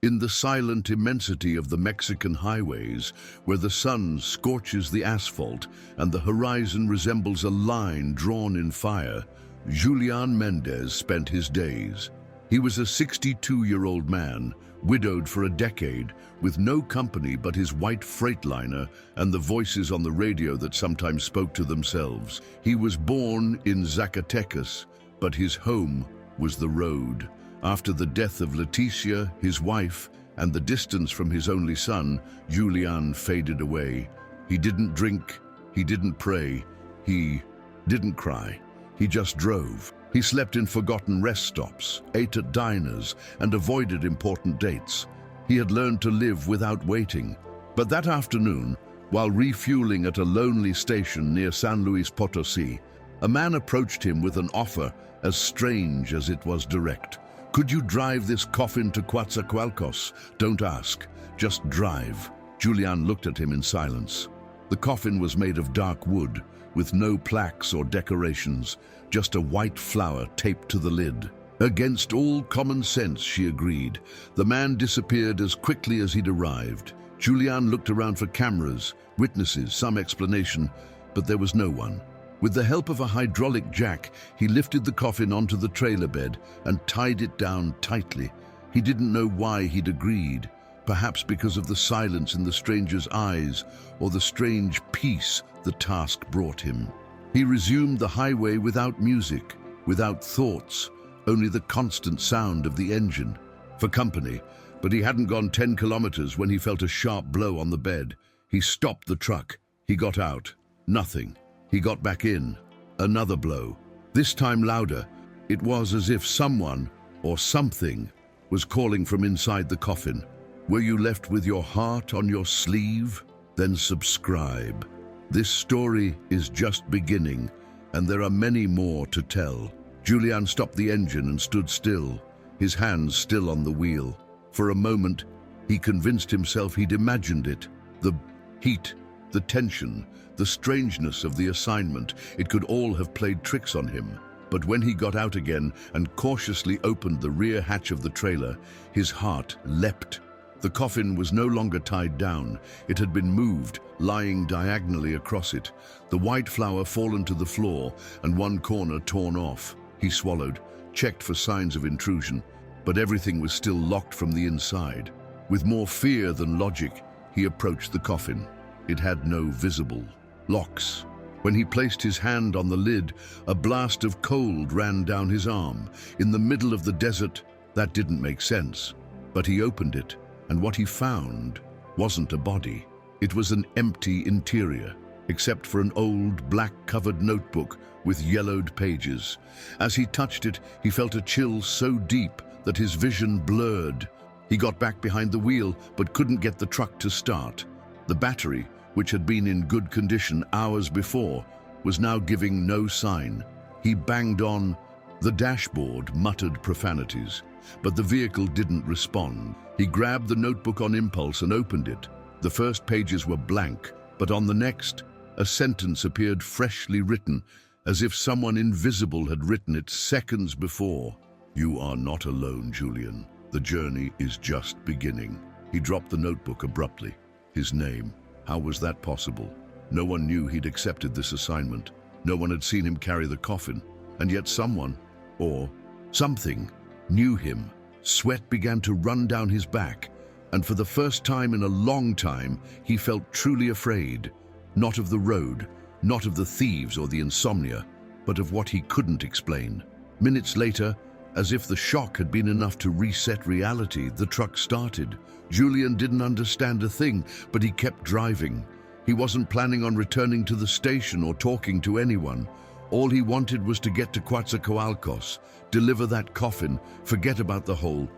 In the silent immensity of the Mexican highways, where the sun scorches the asphalt and the horizon resembles a line drawn in fire, Julián Méndez spent his days. He was a 62-year-old man, widowed for a decade, with no company but his white Freightliner and the voices on the radio that sometimes spoke to themselves. He was born in Zacatecas, but his home was the road. After the death of Leticia, his wife, and the distance from his only son, Julián faded away. He didn't drink, he didn't pray, he didn't cry. He just drove. He slept in forgotten rest stops, ate at diners, and avoided important dates. He had learned to live without waiting. But that afternoon, while refueling at a lonely station near San Luis Potosí, a man approached him with an offer as strange as it was direct. "Could you drive this coffin to Coatzacoalcos? Don't ask, just drive." Julián looked at him in silence. The coffin was made of dark wood, with no plaques or decorations, just a white flower taped to the lid. Against all common sense, she agreed. The man disappeared as quickly as he'd arrived. Julián looked around for cameras, witnesses, some explanation, but there was no one. With the help of a hydraulic jack, he lifted the coffin onto the trailer bed and tied it down tightly. He didn't know why he'd agreed, perhaps because of the silence in the stranger's eyes or the strange peace the task brought him. He resumed the highway without music, without thoughts, only the constant sound of the engine. For company, but he hadn't gone 10 kilometers when he felt a sharp blow on the bed. He stopped the truck. He got out. Nothing. He got back in. Another blow. This time louder. It was as if someone, or something, was calling from inside the coffin. Were you left with your heart on your sleeve? Then subscribe. This story is just beginning, and there are many more to tell. Julián stopped the engine and stood still, his hands still on the wheel. For a moment, he convinced himself he'd imagined it. The heat, the tension, the strangeness of the assignment, it could all have played tricks on him. But when he got out again and cautiously opened the rear hatch of the trailer, his heart leapt. The coffin was no longer tied down. It had been moved, lying diagonally across it, the white flower fallen to the floor and one corner torn off. He swallowed, checked for signs of intrusion, but everything was still locked from the inside. With more fear than logic, he approached the coffin. It had no visible locks. When he placed his hand on the lid, a blast of cold ran down his arm. In the middle of the desert, that didn't make sense. But he opened it, and what he found wasn't a body. It was an empty interior, except for an old black-covered notebook with yellowed pages. As he touched it, he felt a chill so deep that his vision blurred. He got back behind the wheel, but couldn't get the truck to start. The battery, which had been in good condition hours before, was now giving no sign. He banged on. The dashboard muttered profanities, but the vehicle didn't respond. He grabbed the notebook on impulse and opened it. The first pages were blank, but on the next, a sentence appeared freshly written, as if someone invisible had written it seconds before. "You are not alone, Julián. The journey is just beginning." He dropped the notebook abruptly. His name. How was that possible? No one knew he'd accepted this assignment. No one had seen him carry the coffin. And yet someone, or something, knew him. Sweat began to run down his back, and for the first time in a long time, he felt truly afraid. Not of the road, not of the thieves or the insomnia, but of what he couldn't explain. Minutes later, as if the shock had been enough to reset reality, the truck started. Julián didn't understand a thing, but he kept driving. He wasn't planning on returning to the station or talking to anyone. All he wanted was to get to Coatzacoalcos, deliver that coffin, forget about the whole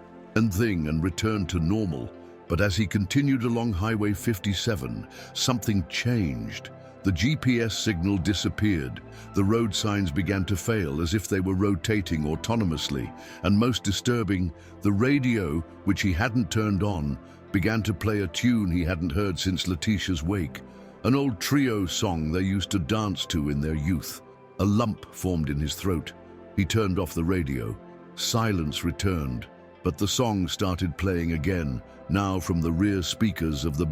thing and return to normal. But as he continued along Highway 57, something changed. The GPS signal disappeared. The road signs began to fail as if they were rotating autonomously. And most disturbing, the radio, which he hadn't turned on, began to play a tune he hadn't heard since Letitia's wake. An old trio song they used to dance to in their youth. A lump formed in his throat. He turned off the radio. Silence returned, But the song started playing again, now from the rear speakers of the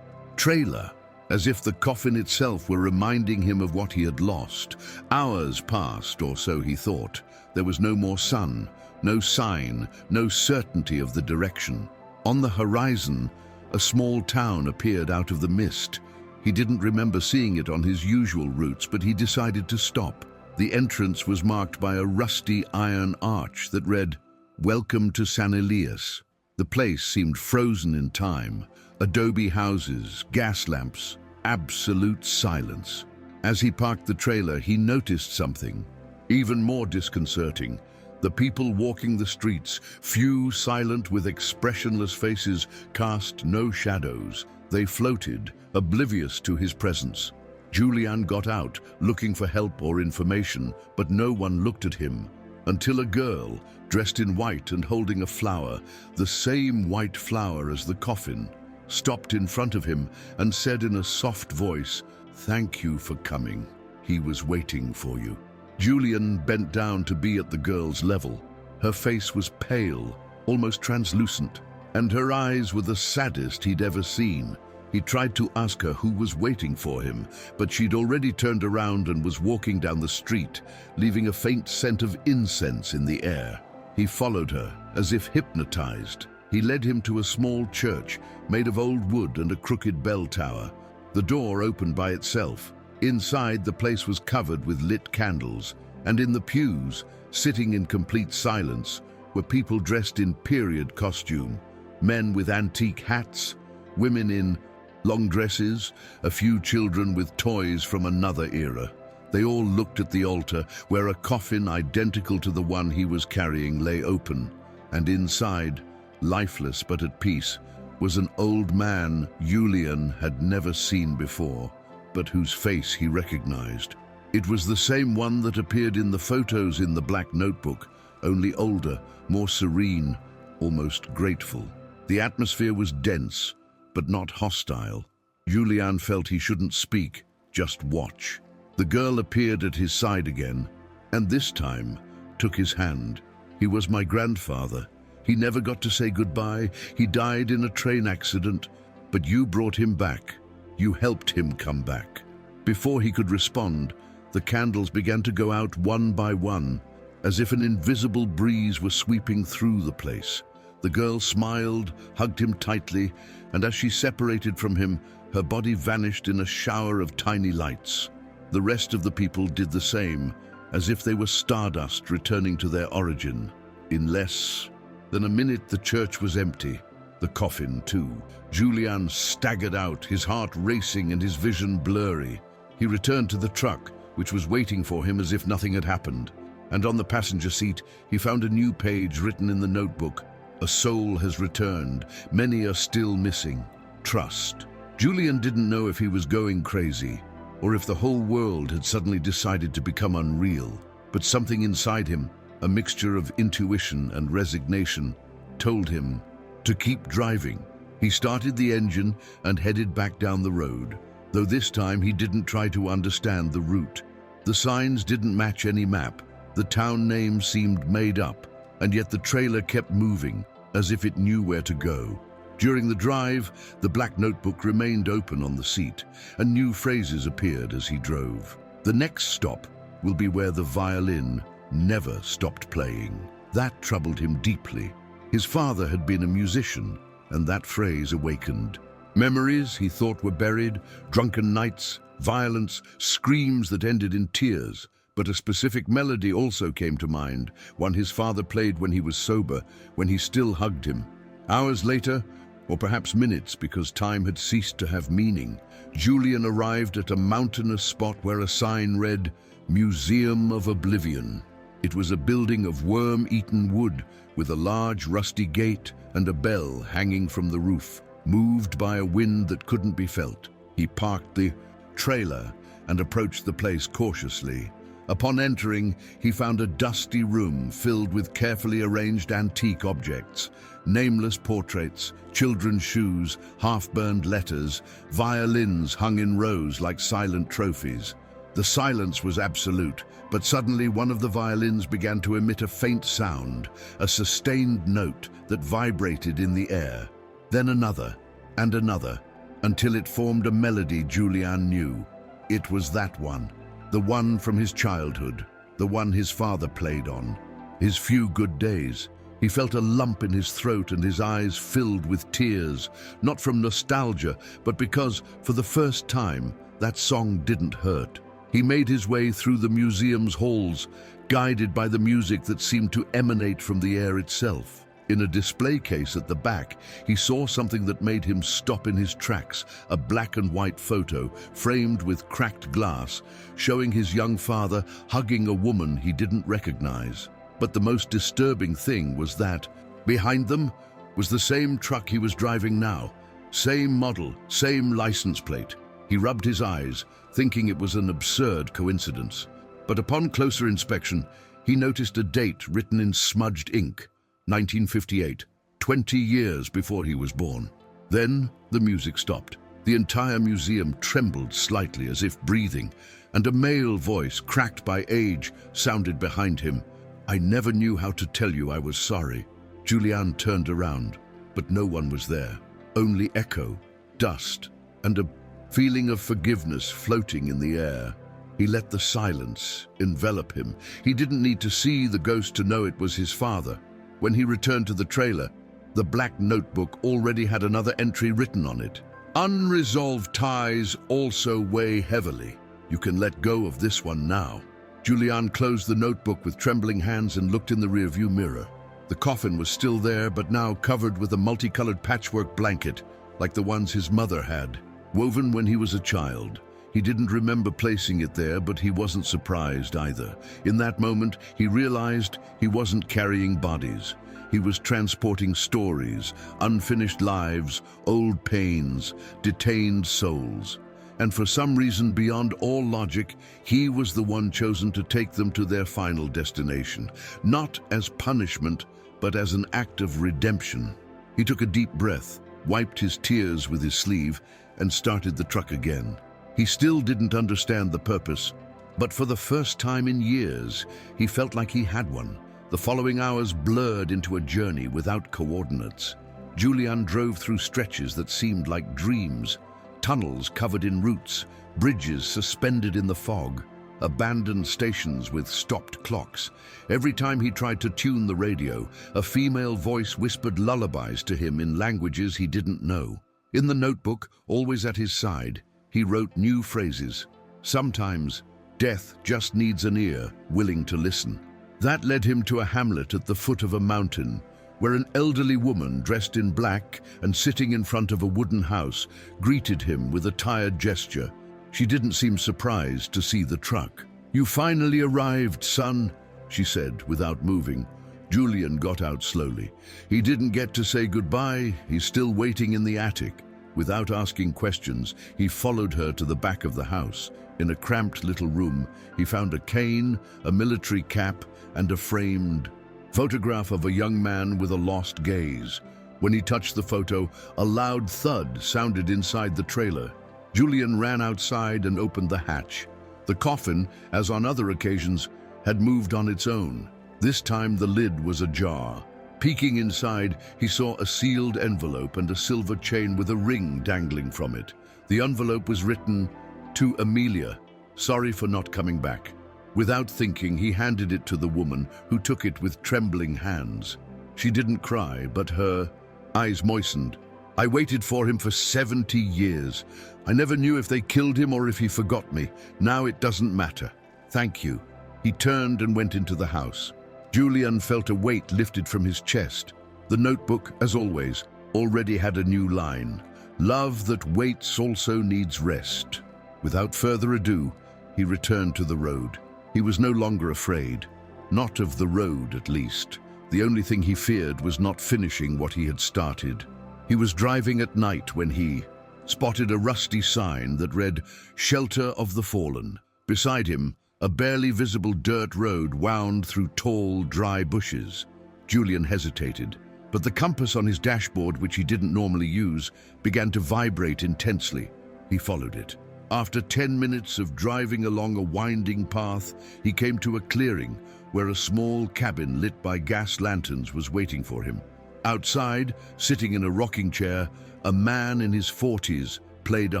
trailer, as if the coffin itself were reminding him of what he had lost. Hours passed, or so he thought. There was no more sun, no sign, no certainty of the direction. On the horizon, a small town appeared out of the mist. He didn't remember seeing it on his usual routes, but he decided to stop. The entrance was marked by a rusty iron arch that read, "Welcome to San Elias." The place seemed frozen in time. Adobe houses, gas lamps, absolute silence. As he parked the trailer, he noticed something even more disconcerting. The people walking the streets, few silent with expressionless faces, cast no shadows. They floated, oblivious to his presence. Julián got out, looking for help or information, but no one looked at him, until a girl, dressed in white and holding a flower, the same white flower as the coffin, stopped in front of him and said in a soft voice, "Thank you for coming. He was waiting for you." Julián bent down to be at the girl's level. Her face was pale, almost translucent, and her eyes were the saddest he'd ever seen. He tried to ask her who was waiting for him, but she'd already turned around and was walking down the street, leaving a faint scent of incense in the air. He followed her, as if hypnotized. He led him to a small church, made of old wood and a crooked bell tower. The door opened by itself. Inside, the place was covered with lit candles, and in the pews, sitting in complete silence, were people dressed in period costume. Men with antique hats, women in long dresses, a few children with toys from another era. They all looked at the altar, where a coffin identical to the one he was carrying lay open, and inside, lifeless but at peace, was an old man Julián had never seen before, but whose face he recognized. It was the same one that appeared in the photos in the black notebook, only older, more serene, almost grateful. The atmosphere was dense, but not hostile. Julián felt he shouldn't speak, just watch. The girl appeared at his side again, and this time took his hand. "He was my grandfather. He never got to say goodbye. He died in a train accident, but you brought him back. You helped him come back." Before he could respond, the candles began to go out one by one, as if an invisible breeze were sweeping through the place. The girl smiled, hugged him tightly, and as she separated from him, her body vanished in a shower of tiny lights. The rest of the people did the same, as if they were stardust returning to their origin. In less than a minute, the church was empty. The coffin, too. Julián staggered out, his heart racing and his vision blurry. He returned to the truck, which was waiting for him as if nothing had happened. And on the passenger seat, he found a new page written in the notebook. "A soul has returned. Many are still missing. Trust." Julián didn't know if he was going crazy, or if the whole world had suddenly decided to become unreal. But something inside him, a mixture of intuition and resignation, told him to keep driving. He started the engine and headed back down the road, though this time he didn't try to understand the route. The signs didn't match any map. The town name seemed made up, and yet the trailer kept moving, as if it knew where to go. During the drive, the black notebook remained open on the seat, and new phrases appeared as he drove. The next stop will be where the violin never stopped playing. That troubled him deeply. His father had been a musician, and that phrase awakened memories he thought were buried, drunken nights, violence, screams that ended in tears. But a specific melody also came to mind, one his father played when he was sober, when he still hugged him. Hours later, or perhaps minutes because time had ceased to have meaning, Julián arrived at a mountainous spot where a sign read, "Museum of Oblivion." It was a building of worm-eaten wood with a large rusty gate and a bell hanging from the roof, moved by a wind that couldn't be felt. He parked the trailer and approached the place cautiously. Upon entering, he found a dusty room filled with carefully arranged antique objects, nameless portraits, children's shoes, half-burned letters, violins hung in rows like silent trophies. The silence was absolute, but suddenly one of the violins began to emit a faint sound, a sustained note that vibrated in the air. Then another, and another, until it formed a melody Julián knew. It was that one, the one from his childhood, the one his father played on. His few good days. He felt a lump in his throat and his eyes filled with tears, not from nostalgia, but because, for the first time, that song didn't hurt. He made his way through the museum's halls, guided by the music that seemed to emanate from the air itself. In a display case at the back, he saw something that made him stop in his tracks, a black and white photo framed with cracked glass, showing his young father hugging a woman he didn't recognize. But the most disturbing thing was that, behind them, was the same truck he was driving now. Same model, same license plate. He rubbed his eyes, thinking it was an absurd coincidence. But upon closer inspection, he noticed a date written in smudged ink, 1958, 20 years before he was born. Then the music stopped. The entire museum trembled slightly as if breathing, and a male voice, cracked by age, sounded behind him. "I never knew how to tell you I was sorry." Julián turned around, but no one was there. Only echo, dust, and a feeling of forgiveness floating in the air. He let the silence envelop him. He didn't need to see the ghost to know it was his father. When he returned to the trailer, the black notebook already had another entry written on it. "Unresolved ties also weigh heavily. You can let go of this one now." Julián closed the notebook with trembling hands and looked in the rearview mirror. The coffin was still there, but now covered with a multicolored patchwork blanket, like the ones his mother had, woven when he was a child. He didn't remember placing it there, but he wasn't surprised either. In that moment, he realized he wasn't carrying bodies. He was transporting stories, unfinished lives, old pains, detained souls. And for some reason beyond all logic, he was the one chosen to take them to their final destination, not as punishment, but as an act of redemption. He took a deep breath, wiped his tears with his sleeve, and started the truck again. He still didn't understand the purpose, but for the first time in years, he felt like he had one. The following hours blurred into a journey without coordinates. Julián drove through stretches that seemed like dreams, tunnels covered in roots, bridges suspended in the fog, abandoned stations with stopped clocks. Every time he tried to tune the radio, a female voice whispered lullabies to him in languages he didn't know. In the notebook, always at his side, he wrote new phrases. Sometimes, death just needs an ear willing to listen. That led him to a hamlet at the foot of a mountain, where an elderly woman dressed in black and sitting in front of a wooden house greeted him with a tired gesture. She didn't seem surprised to see the truck. "You finally arrived, son," she said without moving. Julián got out slowly. He didn't get to say goodbye. He's still waiting in the attic. Without asking questions, he followed her to the back of the house. In a cramped little room, he found a cane, a military cap, and a framed photograph of a young man with a lost gaze. When he touched the photo, a loud thud sounded inside the trailer. Julián ran outside and opened the hatch. The coffin, as on other occasions, had moved on its own. This time the lid was ajar. Peeking inside, he saw a sealed envelope and a silver chain with a ring dangling from it. The envelope was written, "To Amelia, sorry for not coming back." Without thinking, he handed it to the woman, who took it with trembling hands. She didn't cry, but her eyes moistened. "I waited for him for 70 years. I never knew if they killed him or if he forgot me. Now it doesn't matter. Thank you." He turned and went into the house. Julián felt a weight lifted from his chest. The notebook, as always, already had a new line. "Love that waits also needs rest." Without further ado, he returned to the road. He was no longer afraid. Not of the road, at least. The only thing he feared was not finishing what he had started. He was driving at night when he spotted a rusty sign that read, "Shelter of the Fallen." Beside him, a barely visible dirt road wound through tall, dry bushes. Julián hesitated, but the compass on his dashboard, which he didn't normally use, began to vibrate intensely. He followed it. After 10 minutes of driving along a winding path, he came to a clearing where a small cabin lit by gas lanterns was waiting for him. Outside, sitting in a rocking chair, a man in his 40s played a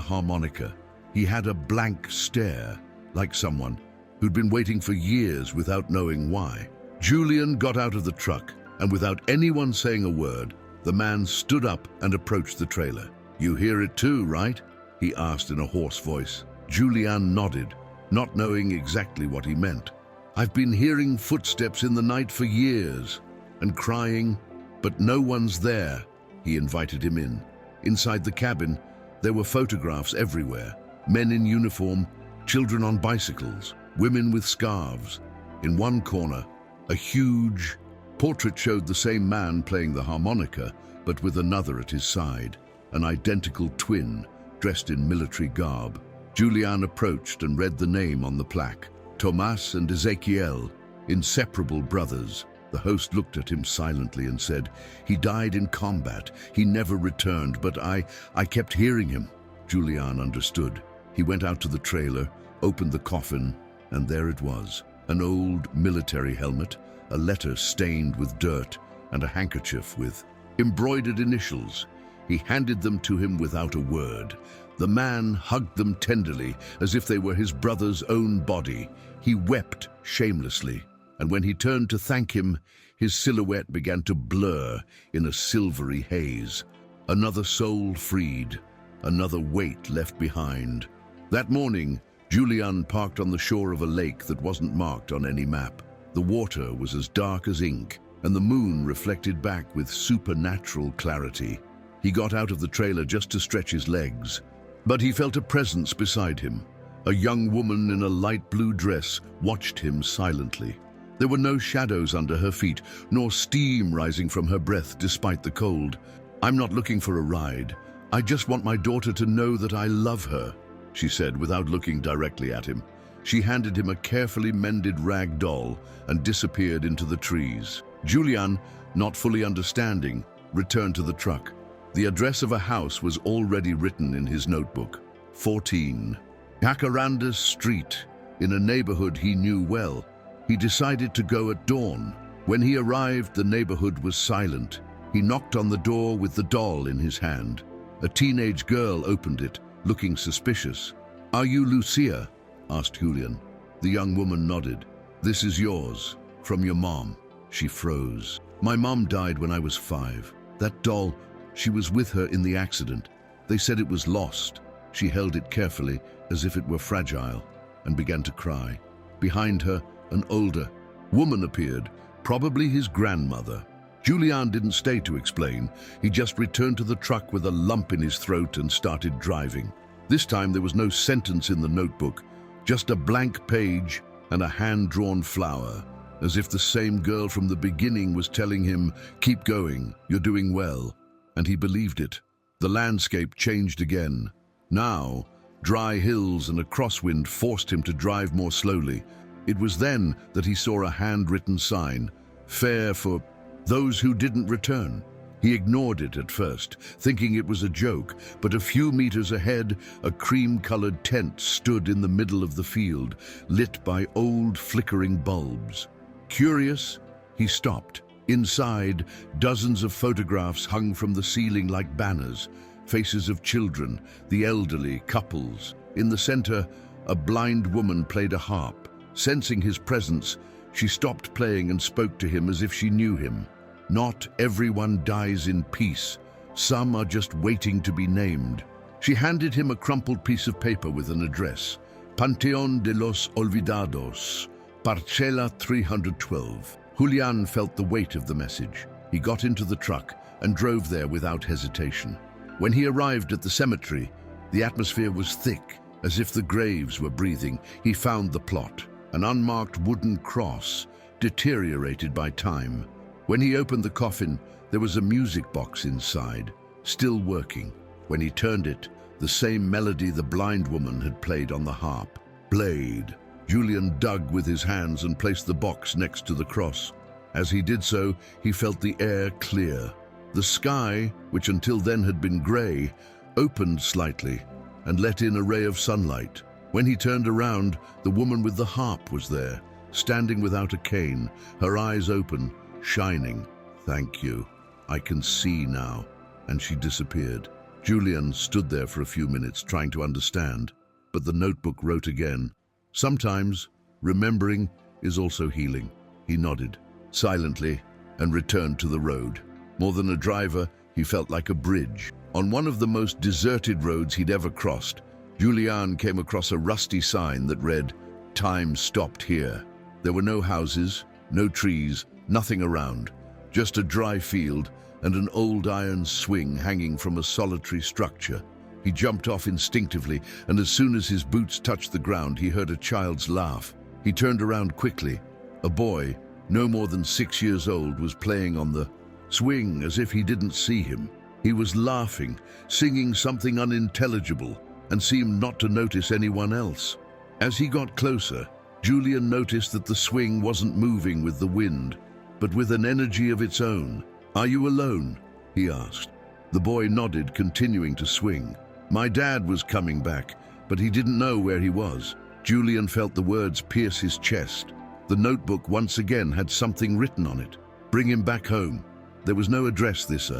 harmonica. He had a blank stare, like someone who'd been waiting for years without knowing why. Julián got out of the truck, and without anyone saying a word, the man stood up and approached the trailer. "You hear it too, right?" he asked in a hoarse voice. Julián nodded, not knowing exactly what he meant. "I've been hearing footsteps in the night for years, and crying, but no one's there." He invited him in. Inside the cabin, there were photographs everywhere. Men in uniform, children on bicycles, women with scarves. In one corner, a huge portrait showed the same man playing the harmonica, but with another at his side, an identical twin, dressed in military garb. Julián approached and read the name on the plaque. Tomás and Ezequiel, inseparable brothers. The host looked at him silently and said, "He died in combat. He never returned, but I kept hearing him." Julián understood. He went out to the trailer, opened the coffin, and there it was. An old military helmet, a letter stained with dirt, and a handkerchief with embroidered initials. He handed them to him without a word. The man hugged them tenderly, as if they were his brother's own body. He wept shamelessly, and when he turned to thank him, his silhouette began to blur in a silvery haze. Another soul freed, another weight left behind. That morning, Julián parked on the shore of a lake that wasn't marked on any map. The water was as dark as ink, and the moon reflected back with supernatural clarity. He got out of the trailer just to stretch his legs, but he felt a presence beside him. A young woman in a light blue dress watched him silently. There were no shadows under her feet, nor steam rising from her breath despite the cold. "I'm not looking for a ride. I just want my daughter to know that I love her," she said without looking directly at him. She handed him a carefully mended rag doll and disappeared into the trees. Julián, not fully understanding, returned to the truck. The address of a house was already written in his notebook. 14. Jacarandas Street, in a neighborhood he knew well. He decided to go at dawn. When he arrived, the neighborhood was silent. He knocked on the door with the doll in his hand. A teenage girl opened it, looking suspicious. "Are you Lucia?" asked Julián. The young woman nodded. "This is yours, from your mom." She froze. "My mom died when I was 5. That doll, she was with her in the accident. They said it was lost." She held it carefully, as if it were fragile, and began to cry. Behind her, an older woman appeared, probably his grandmother. Julián didn't stay to explain. He just returned to the truck with a lump in his throat and started driving. This time there was no sentence in the notebook, just a blank page and a hand-drawn flower, as if the same girl from the beginning was telling him, "Keep going, you're doing well." And he believed it. The landscape changed again. Now, dry hills and a crosswind forced him to drive more slowly. It was then that he saw a handwritten sign, "Fare for those who didn't return." He ignored it at first, thinking it was a joke, but a few meters ahead, a cream-colored tent stood in the middle of the field, lit by old flickering bulbs. Curious, he stopped. Inside, dozens of photographs hung from the ceiling like banners, faces of children, the elderly, couples. In the center, a blind woman played a harp. Sensing his presence, she stopped playing and spoke to him as if she knew him. "Not everyone dies in peace. Some are just waiting to be named." She handed him a crumpled piece of paper with an address. Panteón de los Olvidados, Parcela 312. Julián felt the weight of the message. He got into the truck and drove there without hesitation. When he arrived at the cemetery, the atmosphere was thick, as if the graves were breathing. He found the plot, an unmarked wooden cross, deteriorated by time. When he opened the coffin, there was a music box inside, still working. When he turned it, the same melody the blind woman had played on the harp. "Blade." Julián dug with his hands and placed the box next to the cross. As he did so, he felt the air clear. The sky, which until then had been gray, opened slightly. and let in a ray of sunlight. When he turned around, the woman with the harp was there, standing without a cane, her eyes open, shining. "Thank you. I can see now." And she disappeared. Julián stood there for a few minutes trying to understand, but the notebook wrote again. "Sometimes remembering is also healing." He nodded silently and returned to the road. More than a driver, he felt like a bridge. On one of the most deserted roads he'd ever crossed, Julián came across a rusty sign that read, "Time stopped here." There were no houses, no trees, nothing around, just a dry field and an old iron swing hanging from a solitary structure. He jumped off instinctively, and as soon as his boots touched the ground, he heard a child's laugh. He turned around quickly. A boy, no more than 6 years old, was playing on the swing as if he didn't see him. He was laughing, singing something unintelligible, and seemed not to notice anyone else. As he got closer, Julián noticed that the swing wasn't moving with the wind, but with an energy of its own. "Are you alone?" he asked. The boy nodded, continuing to swing. "My dad was coming back, but he didn't know where he was." Julián felt the words pierce his chest. The notebook once again had something written on it. "Bring him back home." There was no address this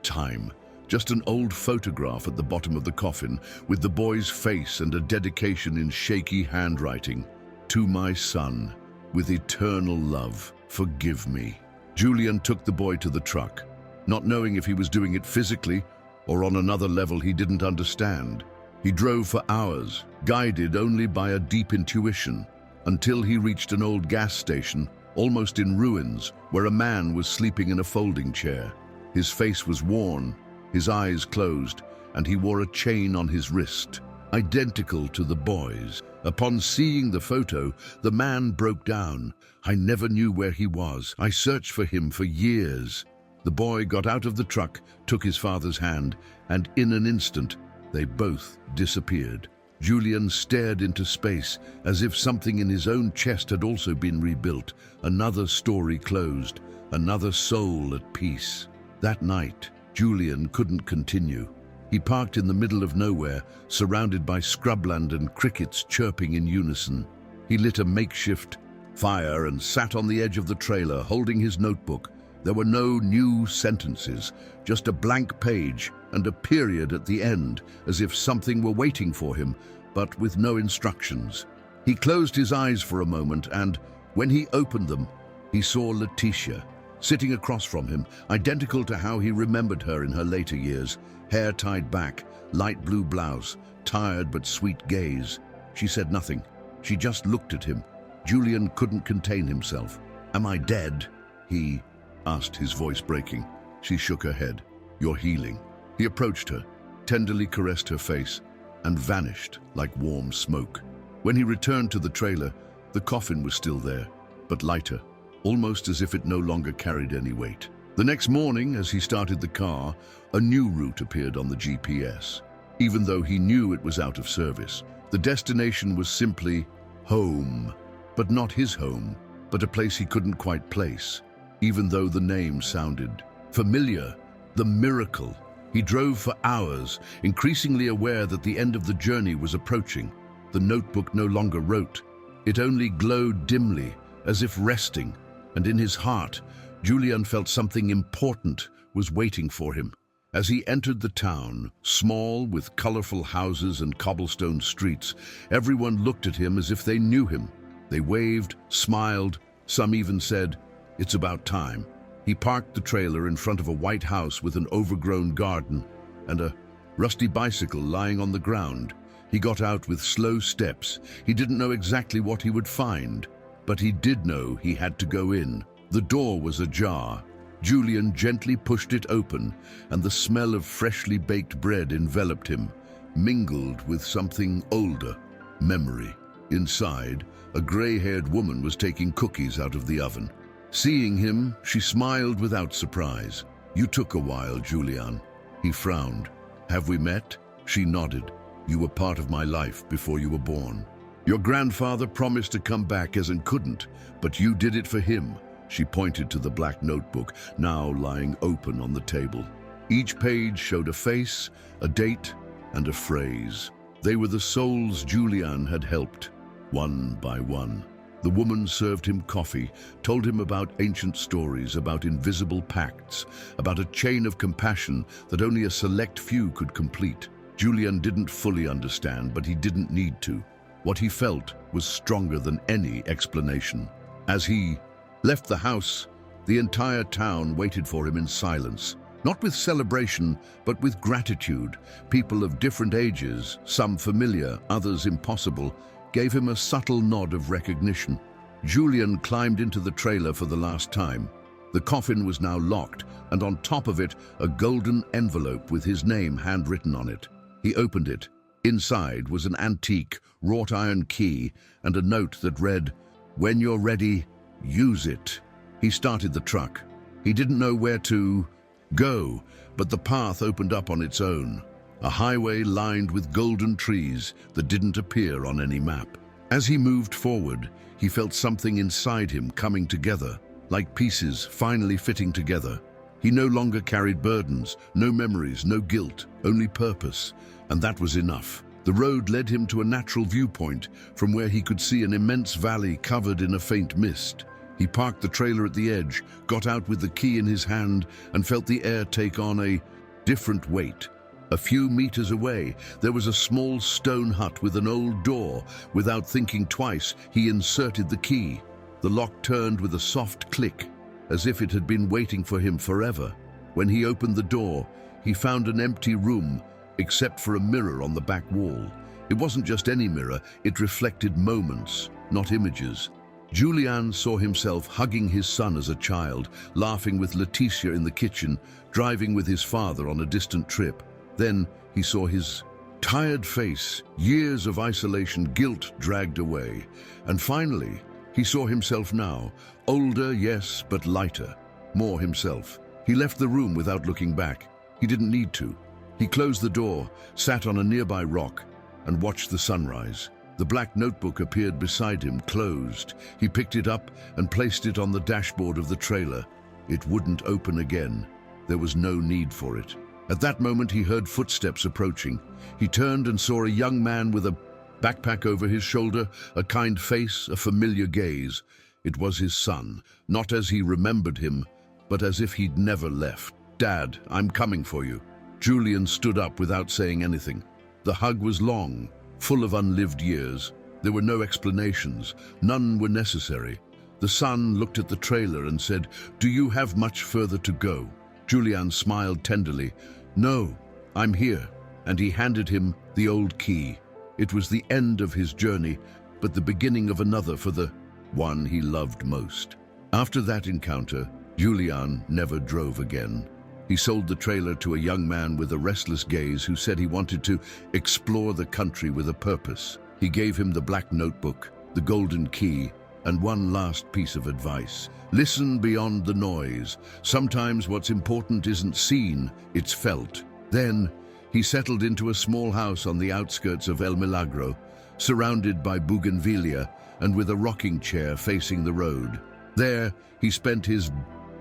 time, just an old photograph at the bottom of the coffin, with the boy's face and a dedication in shaky handwriting. "To my son, with eternal love, forgive me." Julián took the boy to the truck, not knowing if he was doing it physically or on another level he didn't understand. He drove for hours, guided only by a deep intuition, until he reached an old gas station, almost in ruins, where a man was sleeping in a folding chair. His face was worn, his eyes closed, and he wore a chain on his wrist, identical to the boy's. Upon seeing the photo, the man broke down. "I never knew where he was. I searched for him for years." The boy got out of the truck, took his father's hand, and in an instant, they both disappeared. Julián stared into space, as if something in his own chest had also been rebuilt. Another story closed, another soul at peace. That night, Julián couldn't continue. He parked in the middle of nowhere, surrounded by scrubland and crickets chirping in unison. He lit a makeshift fire and sat on the edge of the trailer, holding his notebook. There were no new sentences, just a blank page and a period at the end, as if something were waiting for him, but with no instructions. He closed his eyes for a moment, and when he opened them, he saw Letitia, sitting across from him, identical to how he remembered her in her later years, hair tied back, light blue blouse, tired but sweet gaze. She said nothing. She just looked at him. Julián couldn't contain himself. "Am I dead?" he asked, his voice breaking. She shook her head. "You're healing." He approached her, tenderly caressed her face, and vanished like warm smoke. When he returned to the trailer, the coffin was still there, but lighter, almost as if it no longer carried any weight. The next morning, as he started the car, a new route appeared on the GPS. Even though he knew it was out of service, the destination was simply home. But not his home, but a place he couldn't quite place, even though the name sounded familiar. The miracle. He drove for hours, increasingly aware that the end of the journey was approaching. The notebook no longer wrote. It only glowed dimly, as if resting, and in his heart, Julián felt something important was waiting for him. As he entered the town, small with colorful houses and cobblestone streets, everyone looked at him as if they knew him. They waved, smiled, some even said, "It's about time." He parked the trailer in front of a white house with an overgrown garden and a rusty bicycle lying on the ground. He got out with slow steps. He didn't know exactly what he would find, but he did know he had to go in. The door was ajar. Julián gently pushed it open, and the smell of freshly baked bread enveloped him, mingled with something older, memory. Inside, a gray-haired woman was taking cookies out of the oven. Seeing him, she smiled without surprise. "You took a while, Julián." He frowned. "Have we met?" She nodded. "You were part of my life before you were born. Your grandfather promised to come back and couldn't, but you did it for him." She pointed to the black notebook, now lying open on the table. Each page showed a face, a date, and a phrase. They were the souls Julián had helped, one by one. The woman served him coffee, told him about ancient stories, about invisible pacts, about a chain of compassion that only a select few could complete. Julián didn't fully understand, but he didn't need to. What he felt was stronger than any explanation. As he left the house, the entire town waited for him in silence. Not with celebration, but with gratitude. People of different ages, some familiar, others impossible, gave him a subtle nod of recognition. Julián climbed into the trailer for the last time. The coffin was now locked, and on top of it, a golden envelope with his name handwritten on it. He opened it. Inside was an antique, wrought iron key and a note that read, "When you're ready, use it." He started the truck. He didn't know where to go, but the path opened up on its own. A highway lined with golden trees that didn't appear on any map. As he moved forward, he felt something inside him coming together, like pieces finally fitting together. He no longer carried burdens, no memories, no guilt, only purpose, and that was enough. The road led him to a natural viewpoint from where he could see an immense valley covered in a faint mist. He parked the trailer at the edge, got out with the key in his hand, and felt the air take on a different weight. A few meters away, there was a small stone hut with an old door. Without thinking twice, he inserted the key. The lock turned with a soft click, as if it had been waiting for him forever. When he opened the door, he found an empty room, except for a mirror on the back wall. It wasn't just any mirror, it reflected moments, not images. Julián saw himself hugging his son as a child, laughing with Leticia in the kitchen, driving with his father on a distant trip. Then he saw his tired face, years of isolation, guilt dragged away. And finally, he saw himself now, older, yes, but lighter, more himself. He left the room without looking back. He didn't need to. He closed the door, sat on a nearby rock, and watched the sunrise. The black notebook appeared beside him, closed. He picked it up and placed it on the dashboard of the trailer. It wouldn't open again. There was no need for it. At that moment, he heard footsteps approaching. He turned and saw a young man with a backpack over his shoulder, a kind face, a familiar gaze. It was his son, not as he remembered him, but as if he'd never left. "Dad, I'm coming for you." Julián stood up without saying anything. The hug was long, full of unlived years. There were no explanations. None were necessary. The son looked at the trailer and said, "Do you have much further to go?" Julián smiled tenderly. "No, I'm here." And he handed him the old key. It was the end of his journey, but the beginning of another for the one he loved most. After that encounter, Julián never drove again. He sold the trailer to a young man with a restless gaze who said he wanted to explore the country with a purpose. He gave him the black notebook, the golden key, and one last piece of advice. Listen beyond the noise. Sometimes what's important isn't seen, it's felt. Then, he settled into a small house on the outskirts of El Milagro, surrounded by bougainvillea and with a rocking chair facing the road. There, he spent his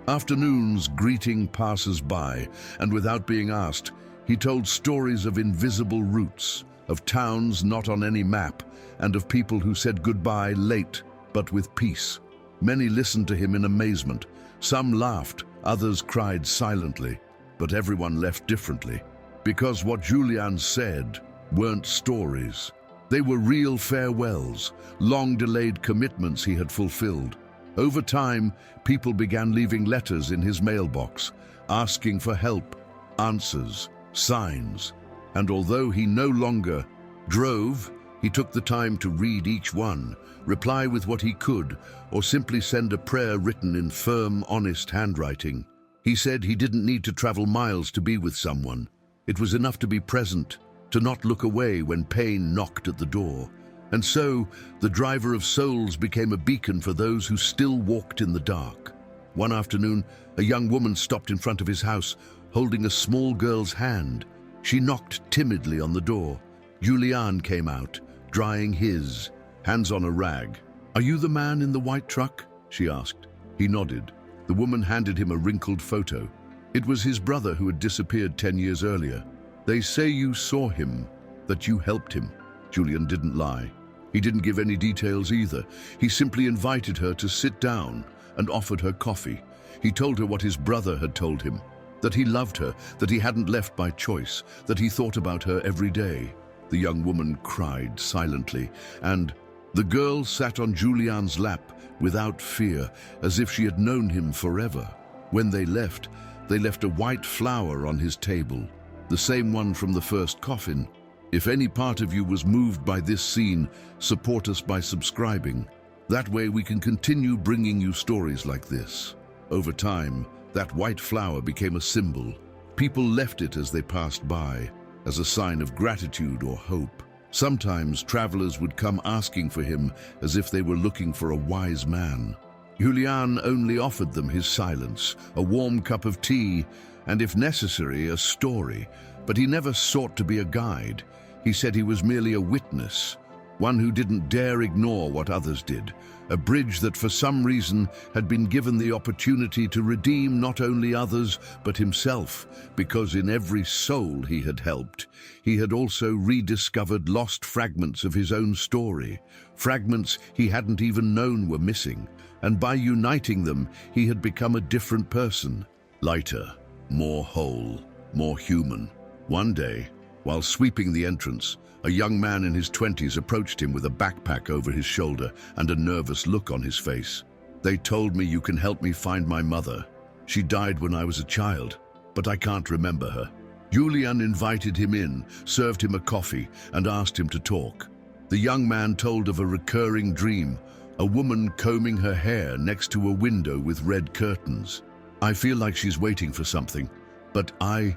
afternoons greeting passers-by, and without being asked, he told stories of invisible routes, of towns not on any map, and of people who said goodbye late, but with peace. Many listened to him in amazement. Some laughed, others cried silently, but everyone left differently. Because what Julián said weren't stories. They were real farewells, long-delayed commitments he had fulfilled. Over time, people began leaving letters in his mailbox, asking for help, answers, signs. And although he no longer drove, he took the time to read each one, reply with what he could, or simply send a prayer written in firm, honest handwriting. He said he didn't need to travel miles to be with someone. It was enough to be present, to not look away when pain knocked at the door. And so, the driver of souls became a beacon for those who still walked in the dark. One afternoon, a young woman stopped in front of his house, holding a small girl's hand. She knocked timidly on the door. Julián came out, drying his, hands on a rag. "Are you the man in the white truck?" she asked. He nodded. The woman handed him a wrinkled photo. It was his brother who had disappeared 10 years earlier. "They say you saw him," that you helped him." Julián didn't lie. He didn't give any details either. He simply invited her to sit down and offered her coffee. He told her what his brother had told him, that he loved her, that he hadn't left by choice, that he thought about her every day. The young woman cried silently, and the girl sat on Julián's lap without fear, as if she had known him forever. When they left a white flower on his table, the same one from the first coffin. If any part of you was moved by this scene, support us by subscribing. That way we can continue bringing you stories like this. Over time, that white flower became a symbol. People left it as they passed by, as a sign of gratitude or hope. Sometimes travelers would come asking for him as if they were looking for a wise man. Julián only offered them his silence, a warm cup of tea, and if necessary, a story. But he never sought to be a guide. He said he was merely a witness, one who didn't dare ignore what others did, a bridge that for some reason had been given the opportunity to redeem not only others but himself, because in every soul he had helped, he had also rediscovered lost fragments of his own story, fragments he hadn't even known were missing, and by uniting them he had become a different person, lighter, more whole, more human. One day, while sweeping the entrance, a young man in his 20s approached him with a backpack over his shoulder and a nervous look on his face. "They told me you can help me find my mother. She died when I was a child, but I can't remember her." Julián invited him in, served him a coffee, and asked him to talk. The young man told of a recurring dream, a woman combing her hair next to a window with red curtains. "I feel like she's waiting for something, but I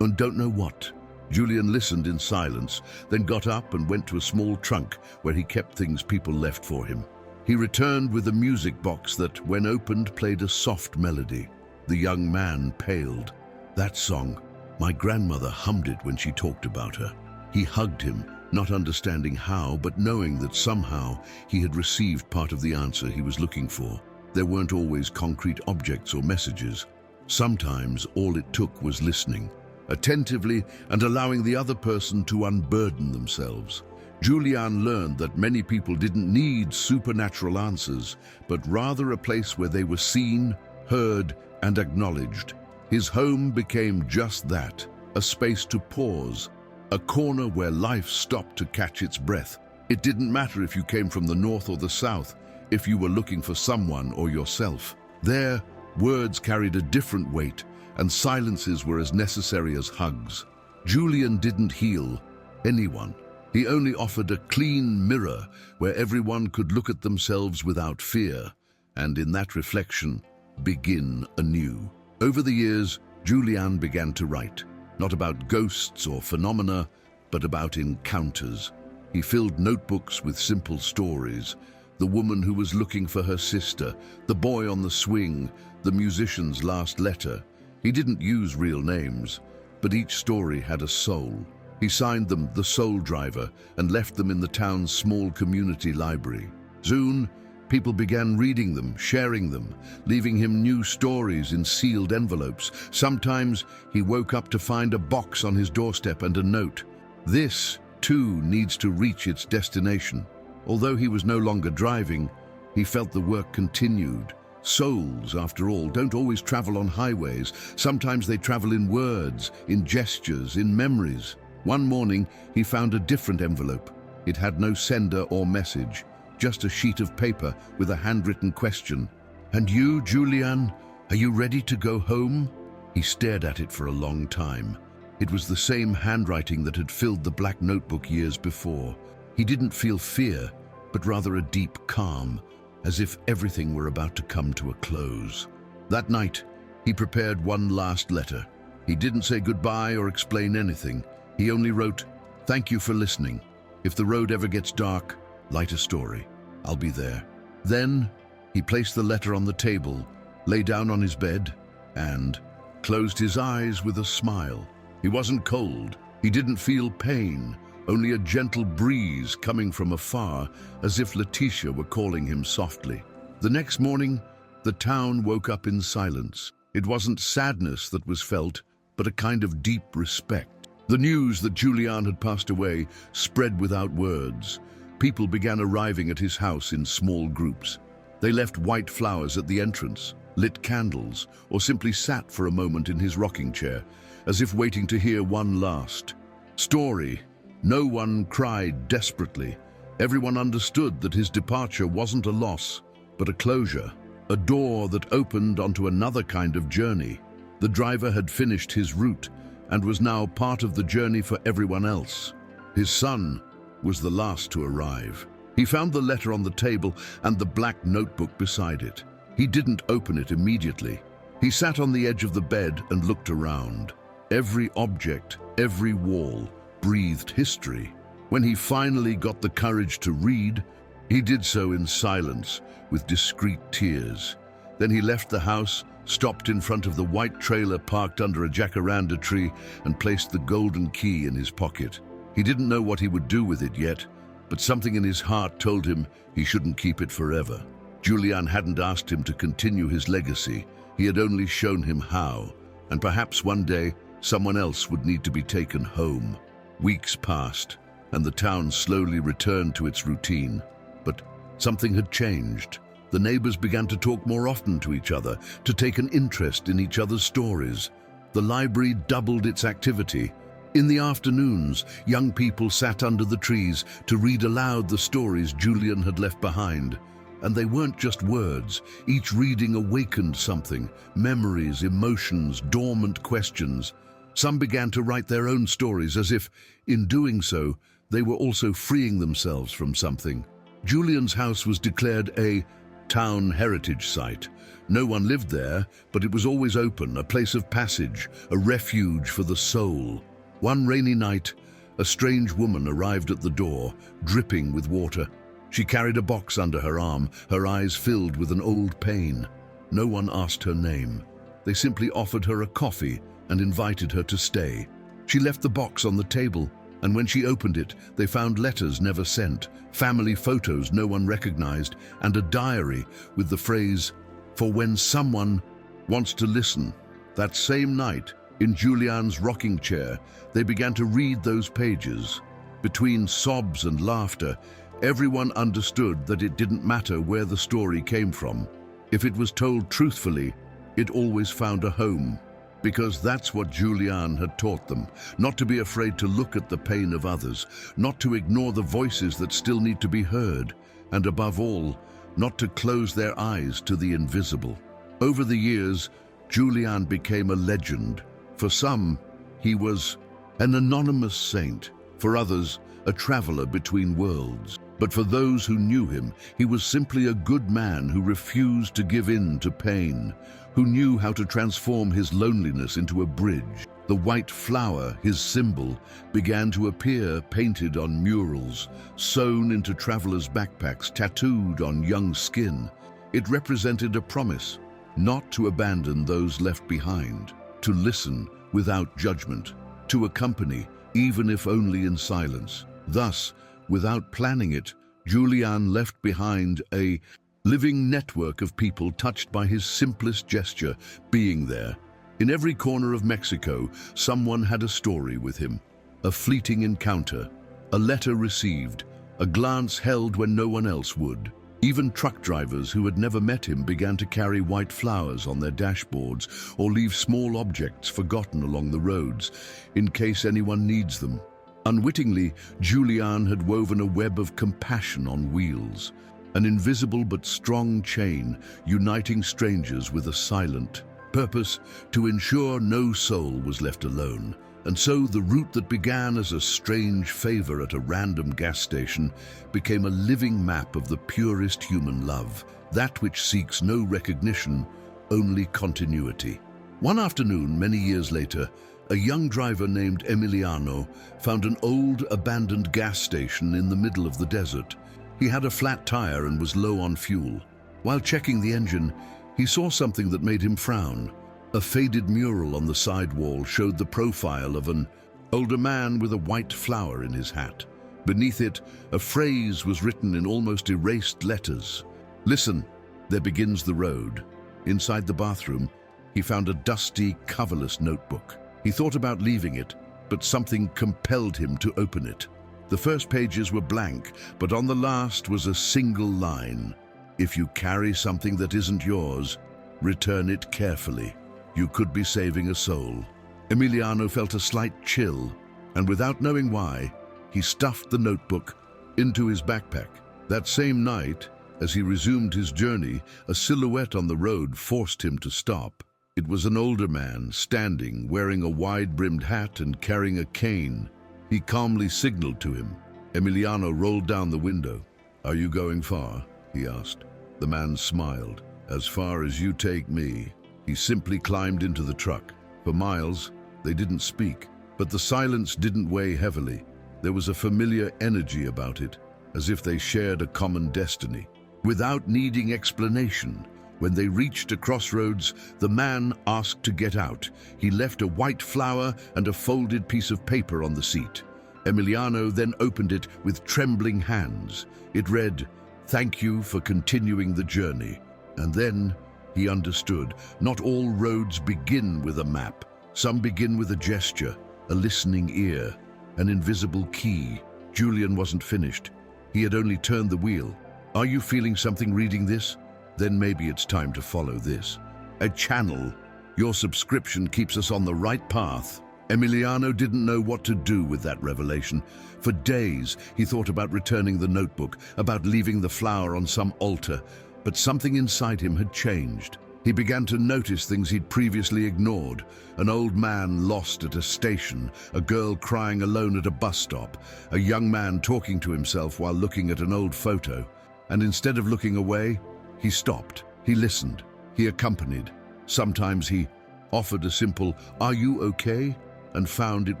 don't know what." Julián listened in silence, then got up and went to a small trunk where he kept things people left for him. He returned with a music box that, when opened, played a soft melody. The young man paled. "That song, my grandmother hummed it when she talked about her." He hugged him, not understanding how, but knowing that somehow he had received part of the answer he was looking for. There weren't always concrete objects or messages. Sometimes all it took was listening, attentively, and allowing the other person to unburden themselves. Julián learned that many people didn't need supernatural answers, but rather a place where they were seen, heard, and acknowledged. His home became just that, a space to pause, a corner where life stopped to catch its breath. It didn't matter if you came from the north or the south, if you were looking for someone or yourself. There, words carried a different weight, and silences were as necessary as hugs. Julián didn't heal anyone. He only offered a clean mirror where everyone could look at themselves without fear, and in that reflection, begin anew. Over the years, Julián began to write, not about ghosts or phenomena, but about encounters. He filled notebooks with simple stories, the woman who was looking for her sister, the boy on the swing, the musician's last letter. He didn't use real names, but each story had a soul. He signed them the Soul Driver and left them in the town's small community library. Soon, people began reading them, sharing them, leaving him new stories in sealed envelopes. Sometimes he woke up to find a box on his doorstep and a note. This, too, needs to reach its destination. Although he was no longer driving, he felt the work continued. Souls, after all, don't always travel on highways. Sometimes they travel in words, in gestures, in memories. One morning, he found a different envelope. It had no sender or message, just a sheet of paper with a handwritten question. "And you, Julián, are you ready to go home?" He stared at it for a long time. It was the same handwriting that had filled the black notebook years before. He didn't feel fear, but rather a deep calm, as if everything were about to come to a close. That night, he prepared one last letter. He didn't say goodbye or explain anything. He only wrote, "Thank you for listening. If the road ever gets dark, light a story. I'll be there." Then, he placed the letter on the table, lay down on his bed, and closed his eyes with a smile. He wasn't cold. He didn't feel pain, only a gentle breeze coming from afar, as if Letitia were calling him softly. The next morning, the town woke up in silence. It wasn't sadness that was felt, but a kind of deep respect. The news that Julián had passed away spread without words. People began arriving at his house in small groups. They left white flowers at the entrance, lit candles, or simply sat for a moment in his rocking chair, as if waiting to hear one last story. No one cried desperately. Everyone understood that his departure wasn't a loss, but a closure, a door that opened onto another kind of journey. The driver had finished his route and was now part of the journey for everyone else. His son was the last to arrive. He found the letter on the table and the black notebook beside it. He didn't open it immediately. He sat on the edge of the bed and looked around. Every object, every wall, breathed history. When he finally got the courage to read, he did so in silence, with discreet tears. Then he left the house, stopped in front of the white trailer parked under a jacaranda tree, and placed the golden key in his pocket. He didn't know what he would do with it yet, but something in his heart told him he shouldn't keep it forever. Julián hadn't asked him to continue his legacy. He had only shown him how, and perhaps one day someone else would need to be taken home. Weeks passed, and the town slowly returned to its routine. But something had changed. The neighbors began to talk more often to each other, to take an interest in each other's stories. The library doubled its activity. In the afternoons, young people sat under the trees to read aloud the stories Julián had left behind. And they weren't just words. Each reading awakened something: memories, emotions, dormant questions. Some began to write their own stories, as if, in doing so, they were also freeing themselves from something. Julián's house was declared a town heritage site. No one lived there, but it was always open, a place of passage, a refuge for the soul. One rainy night, a strange woman arrived at the door, dripping with water. She carried a box under her arm, her eyes filled with an old pain. No one asked her name. They simply offered her a coffee and invited her to stay. She left the box on the table, and when she opened it, they found letters never sent, family photos no one recognized, and a diary with the phrase, "For when someone wants to listen." That same night, in Julián's rocking chair, they began to read those pages. Between sobs and laughter, everyone understood that it didn't matter where the story came from. If it was told truthfully, it always found a home. Because that's what Julián had taught them: not to be afraid to look at the pain of others, not to ignore the voices that still need to be heard, and above all, not to close their eyes to the invisible. Over the years, Julián became a legend. For some, he was an anonymous saint. For others, a traveler between worlds. But for those who knew him, he was simply a good man who refused to give in to pain, who knew how to transform his loneliness into a bridge. The white flower, his symbol, began to appear painted on murals, sewn into travelers' backpacks, tattooed on young skin. It represented a promise, not to abandon those left behind, to listen without judgment, to accompany, even if only in silence. Thus, without planning it, Julián left behind a living network of people touched by his simplest gesture, being there. In every corner of Mexico, someone had a story with him. A fleeting encounter, a letter received, a glance held when no one else would. Even truck drivers who had never met him began to carry white flowers on their dashboards or leave small objects forgotten along the roads, in case anyone needs them. Unwittingly, Julián had woven a web of compassion on wheels, an invisible but strong chain uniting strangers with a silent purpose to ensure no soul was left alone. And so the route that began as a strange favor at a random gas station became a living map of the purest human love, that which seeks no recognition, only continuity. One afternoon, many years later, a young driver named Emiliano found an old, abandoned gas station in the middle of the desert. He had a flat tire and was low on fuel. While checking the engine, he saw something that made him frown. A faded mural on the side wall showed the profile of an older man with a white flower in his hat. Beneath it, a phrase was written in almost erased letters. "Listen, there begins the road." Inside the bathroom, he found a dusty, coverless notebook. He thought about leaving it, but something compelled him to open it. The first pages were blank, but on the last was a single line. If you carry something that isn't yours, return it carefully. You could be saving a soul. Emiliano felt a slight chill, and without knowing why, he stuffed the notebook into his backpack. That same night, as he resumed his journey, a silhouette on the road forced him to stop. It was an older man, standing, wearing a wide-brimmed hat and carrying a cane. He calmly signaled to him. Emiliano rolled down the window. "Are you going far?" he asked. The man smiled. "As far as you take me." He simply climbed into the truck. For miles, they didn't speak, but the silence didn't weigh heavily. There was a familiar energy about it, as if they shared a common destiny. Without needing explanation, when they reached a crossroads, the man asked to get out. He left a white flower and a folded piece of paper on the seat. Emiliano then opened it with trembling hands. It read, "Thank you for continuing the journey." And then he understood. Not all roads begin with a map. Some begin with a gesture, a listening ear, an invisible key. Julián wasn't finished. He had only turned the wheel. Are you feeling something reading this? Then maybe it's time to follow this. A channel. Your subscription keeps us on the right path. Emiliano didn't know what to do with that revelation. For days, he thought about returning the notebook, about leaving the flower on some altar, but something inside him had changed. He began to notice things he'd previously ignored. An old man lost at a station, a girl crying alone at a bus stop, a young man talking to himself while looking at an old photo. And instead of looking away, he stopped. He listened. He accompanied. Sometimes he offered a simple, "Are you okay?" and found it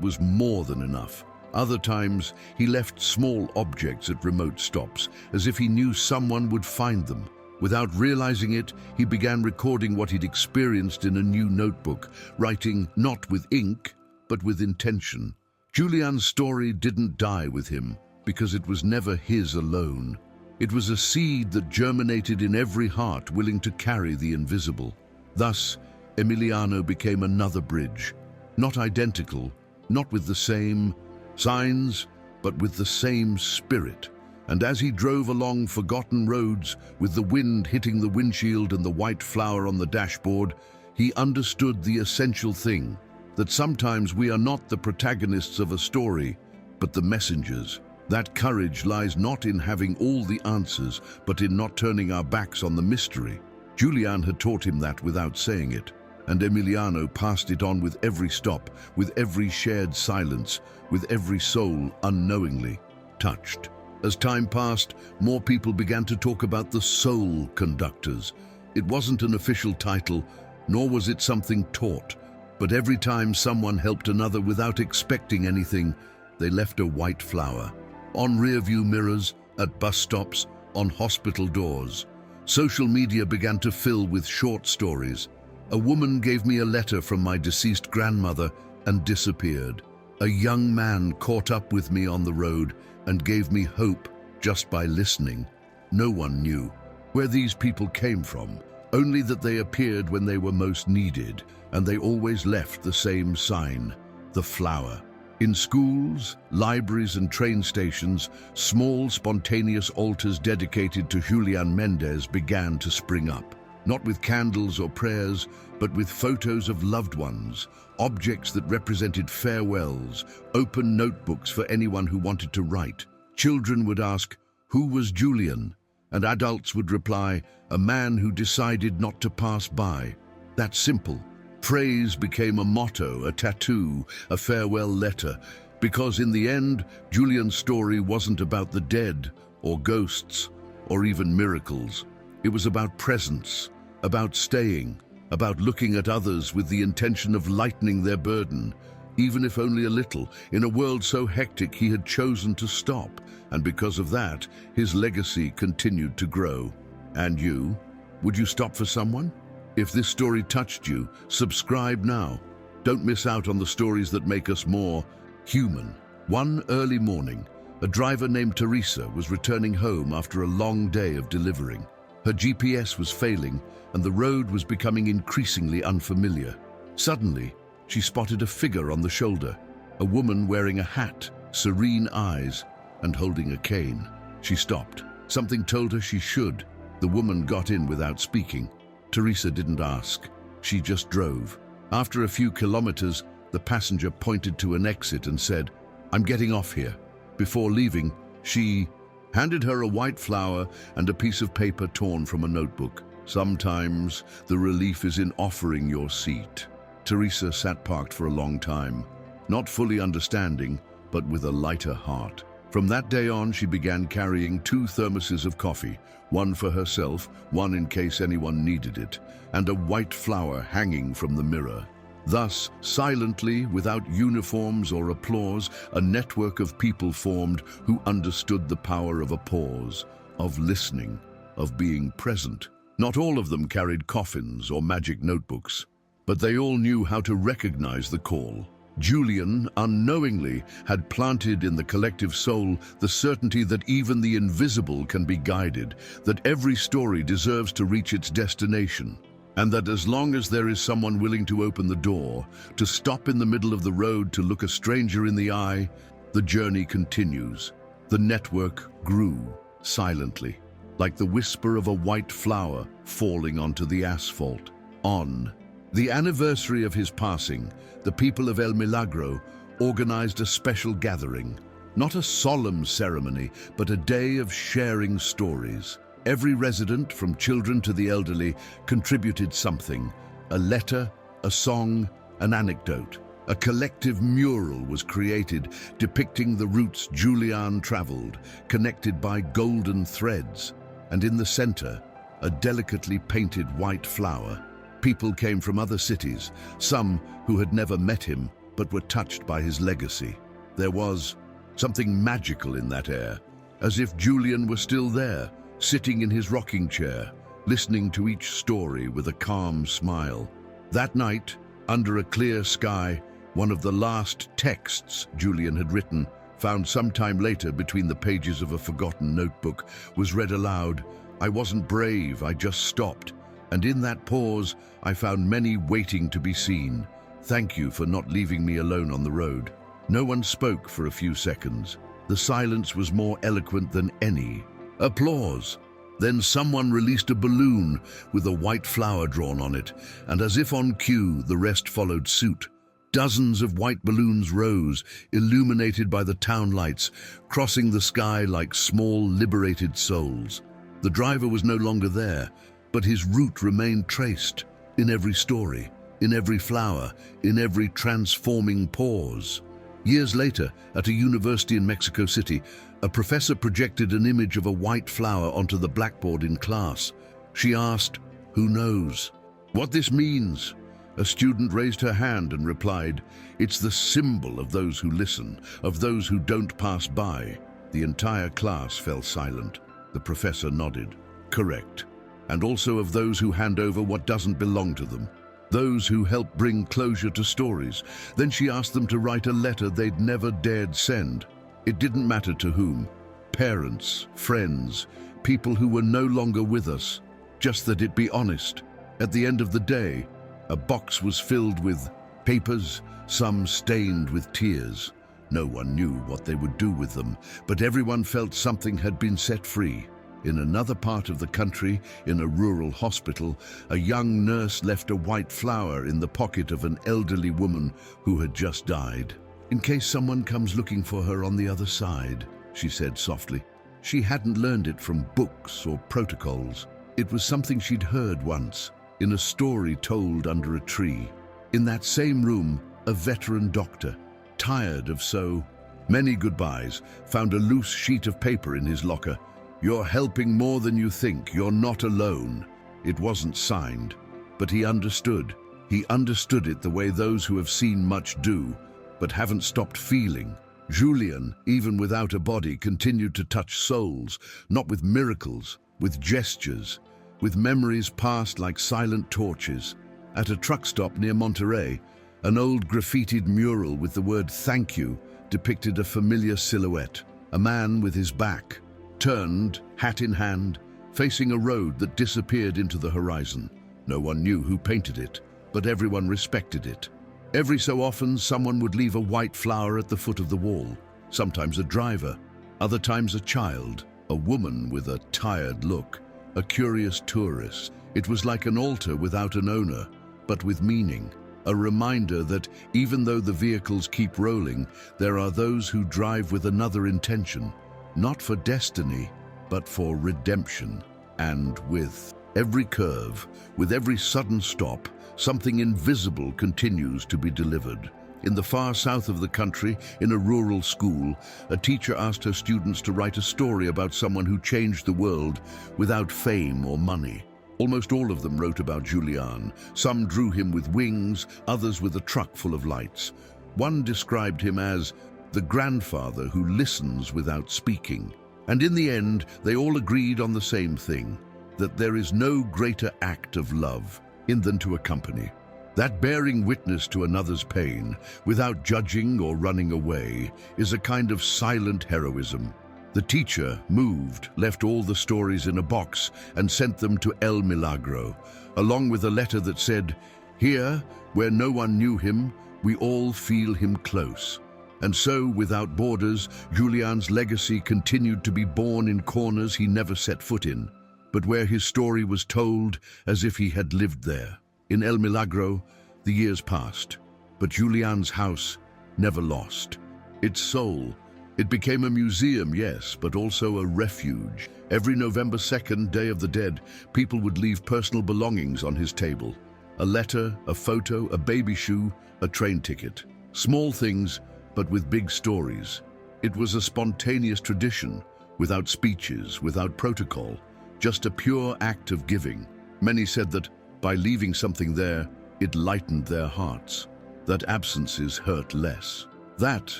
was more than enough. Other times, he left small objects at remote stops, as if he knew someone would find them. Without realizing it, he began recording what he'd experienced in a new notebook, writing not with ink, but with intention. Julián's story didn't die with him, because it was never his alone. It was a seed that germinated in every heart willing to carry the invisible. Thus, Emiliano became another bridge, not identical, not with the same signs, but with the same spirit. And as he drove along forgotten roads, with the wind hitting the windshield and the white flower on the dashboard, he understood the essential thing, that sometimes we are not the protagonists of a story, but the messengers. That courage lies not in having all the answers, but in not turning our backs on the mystery. Julián had taught him that without saying it, and Emiliano passed it on with every stop, with every shared silence, with every soul unknowingly touched. As time passed, more people began to talk about the soul conductors. It wasn't an official title, nor was it something taught, but every time someone helped another without expecting anything, they left a white flower. On rearview mirrors, at bus stops, on hospital doors. Social media began to fill with short stories. A woman gave me a letter from my deceased grandmother and disappeared. A young man caught up with me on the road and gave me hope just by listening. No one knew where these people came from, only that they appeared when they were most needed, and they always left the same sign, the flower. In schools, libraries and train stations, small spontaneous altars dedicated to Julián Méndez began to spring up. Not with candles or prayers, but with photos of loved ones, objects that represented farewells, open notebooks for anyone who wanted to write. Children would ask, "Who was Julián?" And adults would reply, "A man who decided not to pass by." That simple phrase became a motto, a tattoo, a farewell letter, because in the end, Julián's story wasn't about the dead, or ghosts, or even miracles. It was about presence, about staying, about looking at others with the intention of lightening their burden, even if only a little. In a world so hectic, he had chosen to stop, and because of that, his legacy continued to grow. And you? Would you stop for someone? If this story touched you, subscribe now. Don't miss out on the stories that make us more human. One early morning, a driver named Teresa was returning home after a long day of delivering. Her GPS was failing, and the road was becoming increasingly unfamiliar. Suddenly, she spotted a figure on the shoulder. A woman wearing a hat, serene eyes, and holding a cane. She stopped. Something told her she should. The woman got in without speaking. Teresa didn't ask. She just drove. After a few kilometers, the passenger pointed to an exit and said, "I'm getting off here." Before leaving, she handed her a white flower and a piece of paper torn from a notebook. Sometimes the relief is in offering your seat. Teresa sat parked for a long time, not fully understanding, but with a lighter heart. From that day on, she began carrying 2 thermoses of coffee, one for herself, one in case anyone needed it, and a white flower hanging from the mirror. Thus, silently, without uniforms or applause, a network of people formed who understood the power of a pause, of listening, of being present. Not all of them carried coffins or magic notebooks, but they all knew how to recognize the call. Julián, unknowingly, had planted in the collective soul the certainty that even the invisible can be guided, that every story deserves to reach its destination, and that as long as there is someone willing to open the door, to stop in the middle of the road to look a stranger in the eye, the journey continues. The network grew silently, like the whisper of a white flower falling onto the asphalt. On the anniversary of his passing, the people of El Milagro organized a special gathering, not a solemn ceremony, but a day of sharing stories. Every resident, from children to the elderly, contributed something: a letter, a song, an anecdote. A collective mural was created depicting the routes Julián traveled, connected by golden threads. And in the center, a delicately painted white flower. People came from other cities, some who had never met him, but were touched by his legacy. There was something magical in that air, as if Julián were still there, sitting in his rocking chair, listening to each story with a calm smile. That night, under a clear sky, one of the last texts Julián had written, found sometime later between the pages of a forgotten notebook, was read aloud. "I wasn't brave, I just stopped. And in that pause, I found many waiting to be seen. Thank you for not leaving me alone on the road." No one spoke for a few seconds. The silence was more eloquent than any. Applause. Then someone released a balloon with a white flower drawn on it, and as if on cue, the rest followed suit. Dozens of white balloons rose, illuminated by the town lights, crossing the sky like small, liberated souls. The driver was no longer there, but his route remained traced in every story, in every flower, in every transforming pause. Years later, at a university in Mexico City, a professor projected an image of a white flower onto the blackboard in class. She asked, "Who knows what this means?" A student raised her hand and replied, "It's the symbol of those who listen, of those who don't pass by." The entire class fell silent. The professor nodded. "Correct. And also of those who hand over what doesn't belong to them. Those who help bring closure to stories." Then she asked them to write a letter they'd never dared send. It didn't matter to whom. Parents, friends, people who were no longer with us. Just that it be honest. At the end of the day, a box was filled with papers, some stained with tears. No one knew what they would do with them, but everyone felt something had been set free. In another part of the country, in a rural hospital, a young nurse left a white flower in the pocket of an elderly woman who had just died. "In case someone comes looking for her on the other side," she said softly. She hadn't learned it from books or protocols. It was something she'd heard once, in a story told under a tree. In that same room, a veteran doctor, tired of so many goodbyes, found a loose sheet of paper in his locker. "You're helping more than you think. You're not alone." It wasn't signed, but he understood. He understood it the way those who have seen much do, but haven't stopped feeling. Julián, even without a body, continued to touch souls, not with miracles, with gestures, with memories passed like silent torches. At a truck stop near Monterrey, an old graffitied mural with the word "thank you" depicted a familiar silhouette. A man with his back turned, hat in hand, facing a road that disappeared into the horizon. No one knew who painted it, but everyone respected it. Every so often, someone would leave a white flower at the foot of the wall, sometimes a driver, other times a child, a woman with a tired look, a curious tourist. It was like an altar without an owner, but with meaning, a reminder that even though the vehicles keep rolling, there are those who drive with another intention, not for destiny, but for redemption. And with every curve, with every sudden stop, something invisible continues to be delivered. In the far south of the country, in a rural school, a teacher asked her students to write a story about someone who changed the world without fame or money. Almost all of them wrote about Julián. Some drew him with wings, others with a truck full of lights. One described him as the grandfather who listens without speaking. And in the end, they all agreed on the same thing, that there is no greater act of love than to accompany. That bearing witness to another's pain, without judging or running away, is a kind of silent heroism. The teacher, moved, left all the stories in a box and sent them to El Milagro, along with a letter that said, "Here, where no one knew him, we all feel him close." And so, without borders, Julián's legacy continued to be born in corners he never set foot in, but where his story was told as if he had lived there. In El Milagro, the years passed, but Julián's house never lost its soul. It became a museum, yes, but also a refuge. Every November 2nd, Day of the Dead, people would leave personal belongings on his table. A letter, a photo, a baby shoe, a train ticket. Small things, but with big stories. It was a spontaneous tradition, without speeches, without protocol, just a pure act of giving. Many said that by leaving something there, it lightened their hearts, that absences hurt less. That,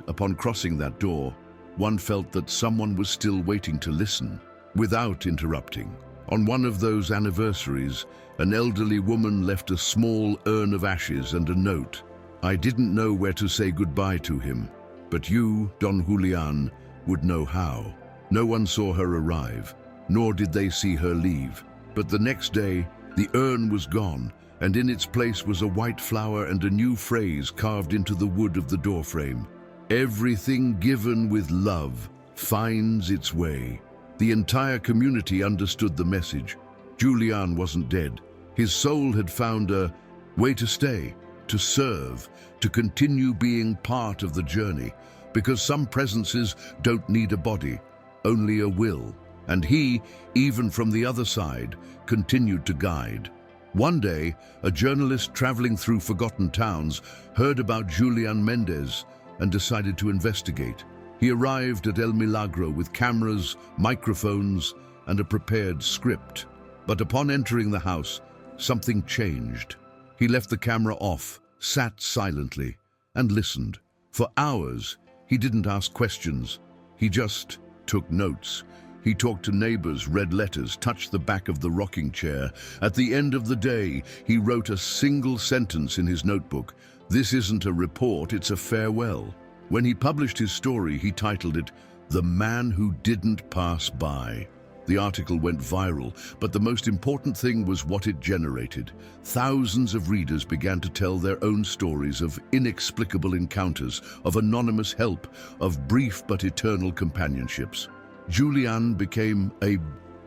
upon crossing that door, one felt that someone was still waiting to listen, without interrupting. On one of those anniversaries, an elderly woman left a small urn of ashes and a note. "I didn't know where to say goodbye to him, but you, Don Julián, would know how." No one saw her arrive, nor did they see her leave. But the next day, the urn was gone, and in its place was a white flower and a new phrase carved into the wood of the doorframe. "Everything given with love finds its way." The entire community understood the message. Julián wasn't dead. His soul had found a way to stay, to serve, to continue being part of the journey, because some presences don't need a body, only a will. And he, even from the other side, continued to guide. One day, a journalist traveling through forgotten towns heard about Julián Méndez and decided to investigate. He arrived at El Milagro with cameras, microphones, and a prepared script. But upon entering the house, something changed. He left the camera off, sat silently, and listened. For hours, he didn't ask questions. He just took notes. He talked to neighbors, read letters, touched the back of the rocking chair. At the end of the day, he wrote a single sentence in his notebook. "This isn't a report, it's a farewell." When he published his story, he titled it, "The Man Who Didn't Pass By." The article went viral, but the most important thing was what it generated. Thousands of readers began to tell their own stories of inexplicable encounters, of anonymous help, of brief but eternal companionships. Julián became a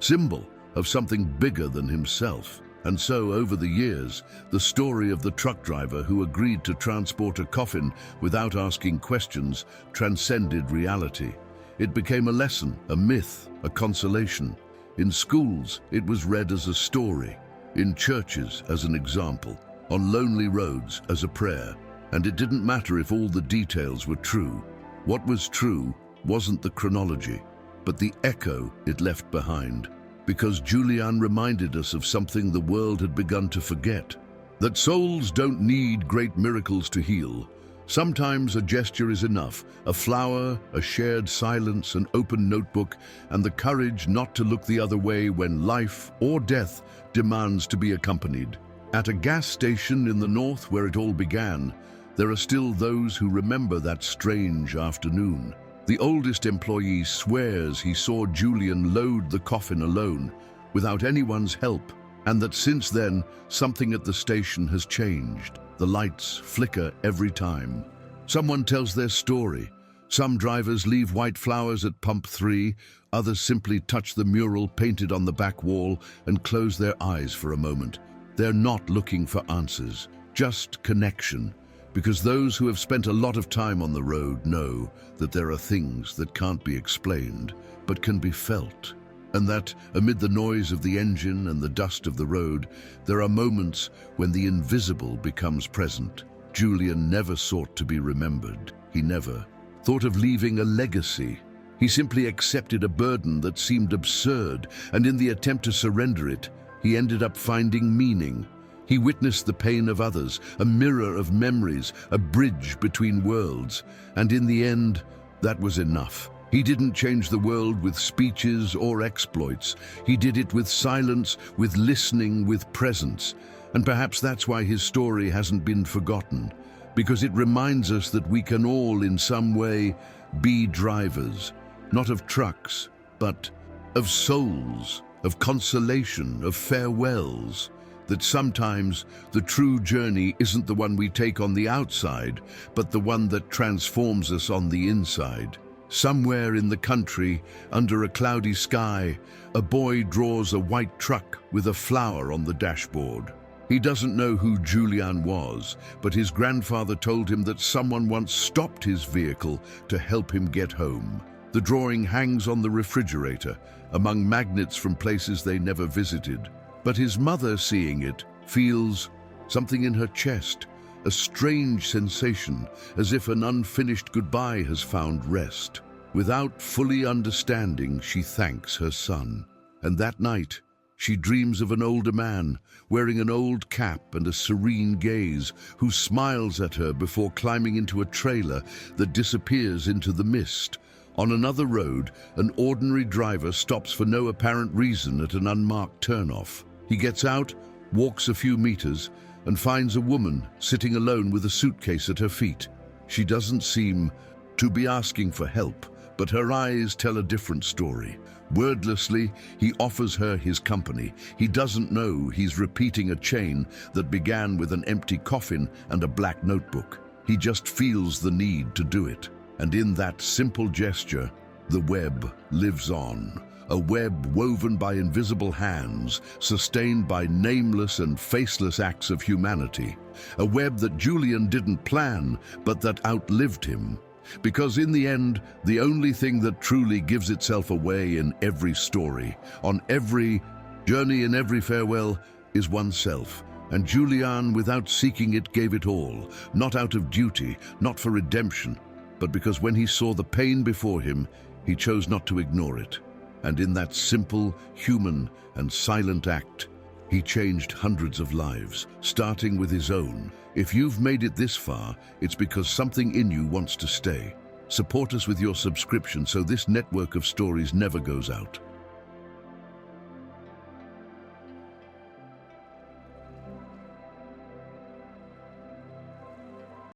symbol of something bigger than himself. And so, over the years, the story of the truck driver who agreed to transport a coffin without asking questions transcended reality. It became a lesson, a myth, a consolation. In schools, it was read as a story. In churches, as an example. On lonely roads, as a prayer. And it didn't matter if all the details were true. What was true wasn't the chronology, but the echo it left behind. Because Julián reminded us of something the world had begun to forget. That souls don't need great miracles to heal. Sometimes a gesture is enough, a flower, a shared silence, an open notebook, and the courage not to look the other way when life or death demands to be accompanied. At a gas station in the north where it all began, there are still those who remember that strange afternoon. The oldest employee swears he saw Julián load the coffin alone, without anyone's help. and that since then, something at the station has changed. The lights flicker every time. Someone tells their story. Some drivers leave white flowers at pump 3, others simply touch the mural painted on the back wall and close their eyes for a moment. They're not looking for answers, just connection, because those who have spent a lot of time on the road know that there are things that can't be explained, but can be felt. And that, amid the noise of the engine and the dust of the road, there are moments when the invisible becomes present. Julián never sought to be remembered. He never thought of leaving a legacy. He simply accepted a burden that seemed absurd, and in the attempt to surrender it, he ended up finding meaning. He witnessed the pain of others, a mirror of memories, a bridge between worlds, and in the end, that was enough. He didn't change the world with speeches or exploits. He did it with silence, with listening, with presence. And perhaps that's why his story hasn't been forgotten, because it reminds us that we can all, in some way, be drivers, not of trucks, but of souls, of consolation, of farewells. That sometimes the true journey isn't the one we take on the outside, but the one that transforms us on the inside. Somewhere in the country, under a cloudy sky, a boy draws a white truck with a flower on the dashboard. He doesn't know who Julián was, but his grandfather told him that someone once stopped his vehicle to help him get home. The drawing hangs on the refrigerator, among magnets from places they never visited. But his mother, seeing it, feels something in her chest, a strange sensation, as if an unfinished goodbye has found rest. Without fully understanding, she thanks her son. And that night, she dreams of an older man, wearing an old cap and a serene gaze, who smiles at her before climbing into a trailer that disappears into the mist. On another road, an ordinary driver stops for no apparent reason at an unmarked turnoff. He gets out, walks a few meters, and finds a woman sitting alone with a suitcase at her feet. She doesn't seem to be asking for help, but her eyes tell a different story. Wordlessly, he offers her his company. He doesn't know he's repeating a chain that began with an empty coffin and a black notebook. He just feels the need to do it. And in that simple gesture, the web lives on. A web woven by invisible hands, sustained by nameless and faceless acts of humanity. A web that Julián didn't plan, but that outlived him. Because in the end, the only thing that truly gives itself away in every story, on every journey, in every farewell, is oneself. And Julián, without seeking it, gave it all, not out of duty, not for redemption, but because when he saw the pain before him, he chose not to ignore it. And in that simple, human, and silent act, he changed hundreds of lives, starting with his own. If you've made it this far, it's because something in you wants to stay. Support us with your subscription so this network of stories never goes out.